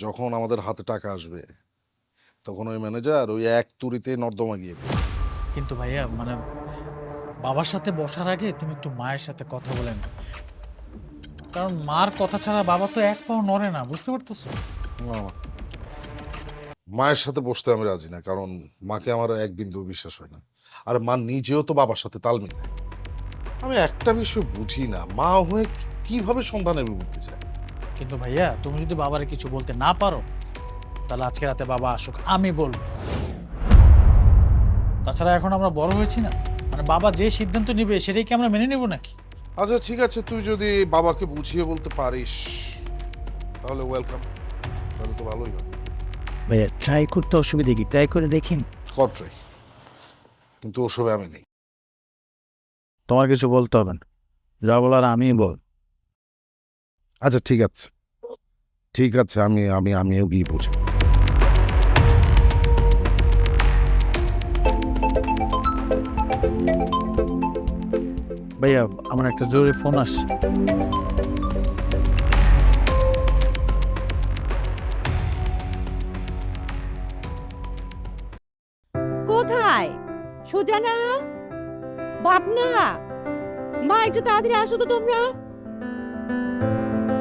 যখন আমাদের হাতে টাকা আসবে তখন ওই ম্যানেজার ওই এক তুড়িতে নর্দমা গিয়ে পড়বে। কিন্তু ভাইয়া মানে বাবার সাথে বসার আগে তুমি একটু মায়ের সাথে কথা বলেন, কারণ মার কথা ছাড়া বাবা তো এক পাও নড়ে না, বুঝতে পারতেছো? না, মায়ের সাথে বসতে আমি রাজি না, কারণ মাকে আমার এক বিন্দু বিশ্বাস হয় না। আর মা নিজেও তো বাবার সাথে তাল মিলায়। আমি একটা বিষয় বুঝি না, মা হয়ে কিভাবে সন্তানের বিরুদ্ধে যায়। কিন্তু ভাইয়া তুমি যদি বাবারে কিছু বলতে না পারো তাহলে আজকে রাতে বাবা আসুক, আমি বলবো। তাছাড়া এখন আমরা বড় হয়েছি না, মানে বাবা যে সিদ্ধান্ত নিবে সেটাই কি আমরা মেনে নেব নাকি? আচ্ছা ঠিক আছে, তুই যদি বাবাকে বুঝিয়ে বলতে পারিস তাহলে ওয়েলকাম, তাহলে তো ভালোই হয়। ভাইয়া ট্রাই করতে অসুবিধা কি? ট্রাই করে দেখেন। কর ট্রাই, কিন্তু ওসবে আমি নেই। তোমার কিছু বলতে হবে না, যা বলার আমিই বল। আচ্ছা ঠিক আছে, ঠিক আছে, আমিও গিয়ে বুঝি। ভাইয়া আমার একটা জরুরি ফোন আসছে। কোথায়? সুজানা, বাপনা, মা একটু তাড়াতাড়ি আসো তো তোমরা।